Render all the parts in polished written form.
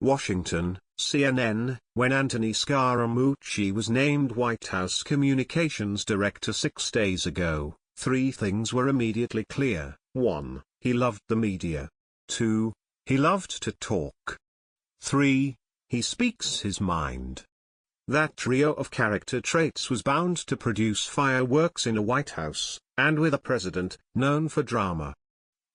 Washington, CNN. When Anthony Scaramucci was named White House Communications Director 6 days ago, three things were immediately clear. 1. He loved the media. 2. He loved to talk. 3. He speaks his mind. That trio of character traits was bound to produce fireworks in a White House, and with a president known for drama.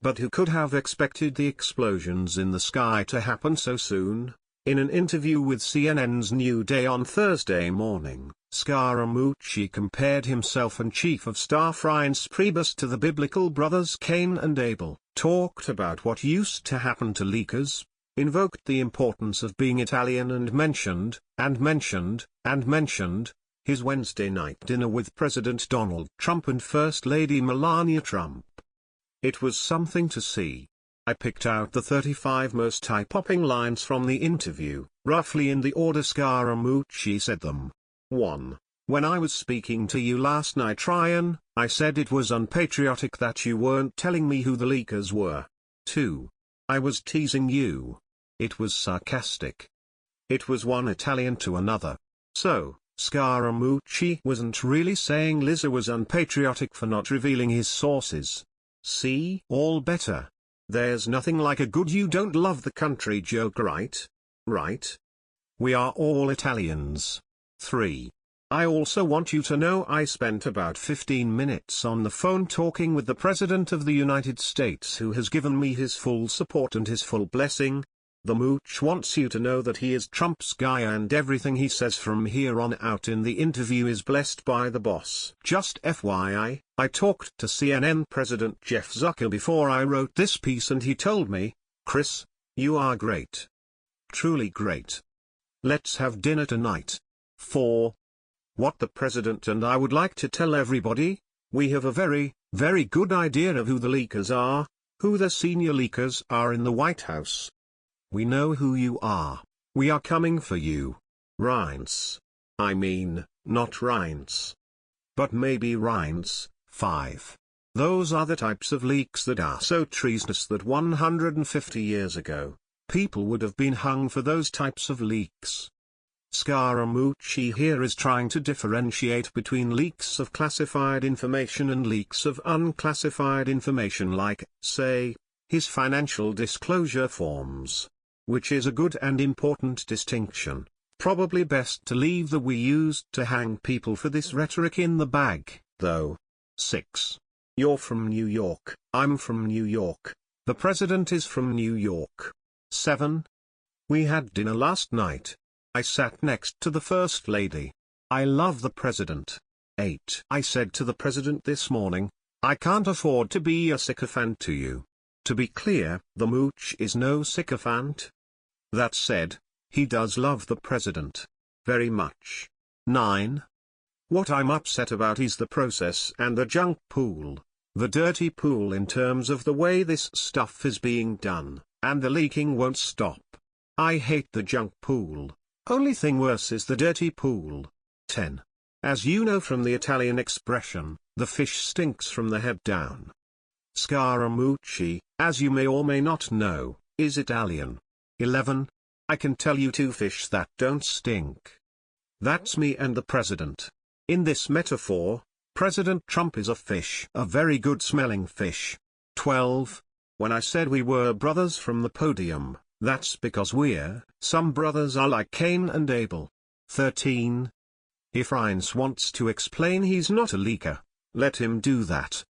But who could have expected the explosions in the sky to happen so soon? In an interview with CNN's New Day on Thursday morning, Scaramucci compared himself and Chief of Staff Reince Priebus to the biblical brothers Cain and Abel, talked about what used to happen to leakers, invoked the importance of being Italian and mentioned his Wednesday night dinner with President Donald Trump and First Lady Melania Trump. It was something to see. I picked out the 35 most eye-popping lines from the interview, roughly in the order Scaramucci said them. 1. When I was speaking to you last night, Ryan, I said it was unpatriotic that you weren't telling me who the leakers were. 2. I was teasing you. It was sarcastic. It was one Italian to another. So, Scaramucci wasn't really saying Lizzo was unpatriotic for not revealing his sources. See? All better. There's nothing like a good "you don't love the country" joke, right? Right? We are all Italians. 3. I also want you to know I spent about 15 minutes on the phone talking with the President of the United States, who has given me his full support and his full blessing. The mooch wants you to know that he is Trump's guy and everything he says from here on out in the interview is blessed by the boss. Just FYI, I talked to CNN President Jeff Zucker before I wrote this piece and he told me, "Chris, you are great. Truly great. Let's have dinner tonight." 4. What the President and I would like to tell everybody, we have a very, very good idea of who the leakers are, who the senior leakers are in the White House. We know who you are. We are coming for you. Reince. I mean, not Reince. But maybe Reince. 5. Those are the types of leaks that are so treasonous that 150 years ago, people would have been hung for those types of leaks. Scaramucci here is trying to differentiate between leaks of classified information and leaks of unclassified information, like, say, his financial disclosure forms. Which is a good and important distinction. Probably best to leave the "we used to hang people for this" rhetoric in the bag, though. 6. You're from New York, I'm from New York, the President is from New York. 7. We had dinner last night. I sat next to the First Lady. I love the President. 8. I said to the President this morning, I can't afford to be a sycophant to you. To be clear, the mooch is no sycophant. That said, he does love the President. Very much. 9. What I'm upset about is the process and the junk pool. The dirty pool in terms of the way this stuff is being done, and the leaking won't stop. I hate the junk pool. Only thing worse is the dirty pool. 10. As you know from the Italian expression, the fish stinks from the head down. Scaramucci, as you may or may not know, is Italian. 11. I can tell you two fish that don't stink. That's me and the President. In this metaphor, President Trump is a fish, a very good smelling fish. 12. When I said we were brothers from the podium, that's because some brothers are like Cain and Abel. 13. If Reince wants to explain he's not a leaker, let him do that.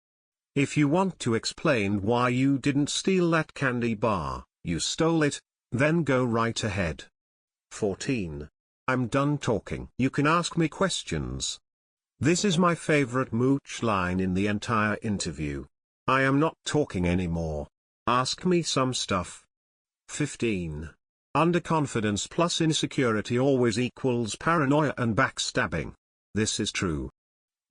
If you want to explain why you didn't steal that candy bar, you stole it, then go right ahead. 14. I'm done talking. You can ask me questions. This is my favorite mooch line in the entire interview. I am not talking anymore. Ask me some stuff. 15. Underconfidence plus insecurity always equals paranoia and backstabbing. This is true.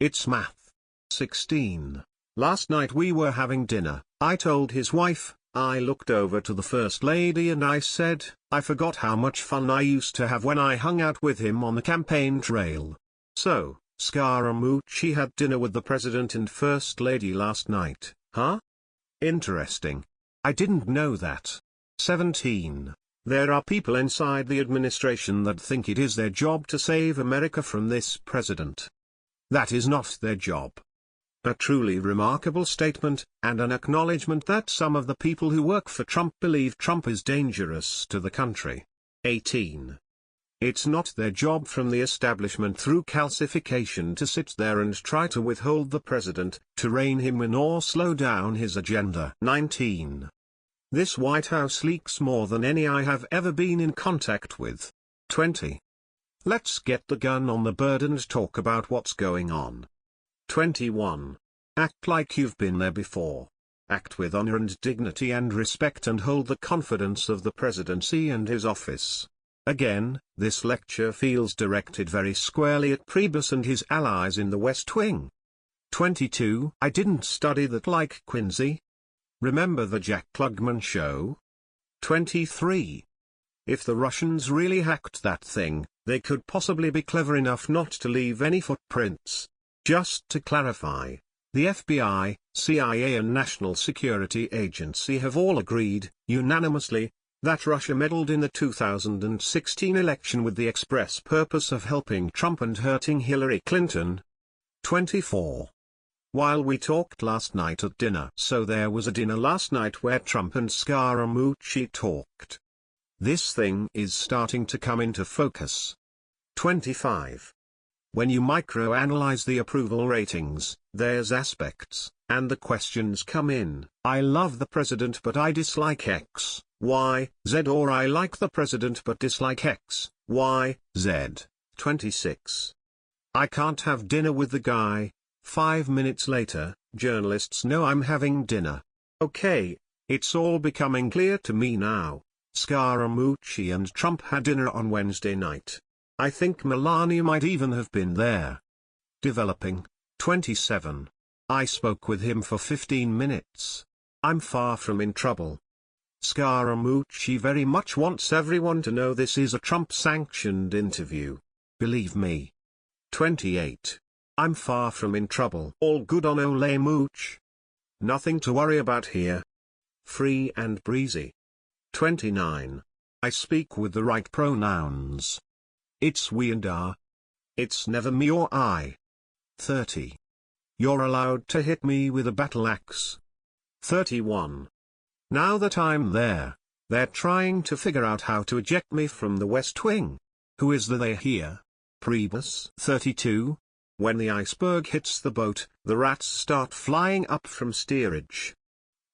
It's math. 16. Last night we were having dinner. I told his wife, I looked over to the First Lady and I said, I forgot how much fun I used to have when I hung out with him on the campaign trail. So, Scaramucci had dinner with the President and First Lady last night, huh? Interesting. I didn't know that. 17. There are people inside the administration that think it is their job to save America from this president. That is not their job. A truly remarkable statement, and an acknowledgement that some of the people who work for Trump believe Trump is dangerous to the country. 18. It's not their job from the establishment through calcification to sit there and try to withhold the president, to rein him in or slow down his agenda. 19. This White House leaks more than any I have ever been in contact with. 20. Let's get the gun on the bird and talk about what's going on. 21. Act like you've been there before. Act with honor and dignity and respect and hold the confidence of the presidency and his office. Again, this lecture feels directed very squarely at Priebus and his allies in the West Wing. 22. I didn't study that like Quincy. Remember the Jack Klugman show? 23. If the Russians really hacked that thing, they could possibly be clever enough not to leave any footprints. Just to clarify, the FBI, CIA and National Security Agency have all agreed, unanimously, that Russia meddled in the 2016 election with the express purpose of helping Trump and hurting Hillary Clinton. 24. While we talked last night at dinner, so there was a dinner last night where Trump and Scaramucci talked. This thing is starting to come into focus. 25. When you microanalyze the approval ratings, there's aspects, and the questions come in. I love the president but I dislike X, Y, Z, or I like the president but dislike X, Y, Z. 26. I can't have dinner with the guy. 5 minutes later, journalists know I'm having dinner. Okay, it's all becoming clear to me now. Scaramucci and Trump had dinner on Wednesday night. I think Melania might even have been there. Developing. 27. I spoke with him for 15 minutes. I'm far from in trouble. Scaramucci very much wants everyone to know this is a Trump-sanctioned interview. Believe me. 28. I'm far from in trouble. All good on Ole Mooch. Nothing to worry about here. Free and breezy. 29. I speak with the right pronouns. It's we and our. It's never me or I. 30. You're allowed to hit me with a battle axe. 31. Now that I'm there, they're trying to figure out how to eject me from the West Wing. Who is the they here? Priebus. 32. When the iceberg hits the boat, the rats start flying up from steerage.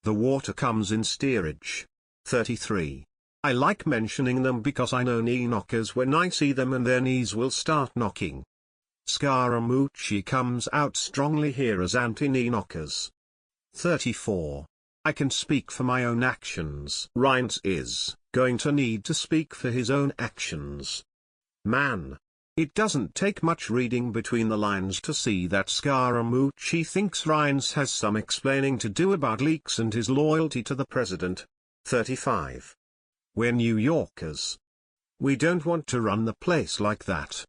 The water comes in steerage. 33. I like mentioning them because I know knee knockers when I see them and their knees will start knocking. Scaramucci comes out strongly here as anti-knee knockers. 34. I can speak for my own actions. Reince is going to need to speak for his own actions. Man. It doesn't take much reading between the lines to see that Scaramucci thinks Reince has some explaining to do about leaks and his loyalty to the president. 35. We're New Yorkers. We don't want to run the place like that.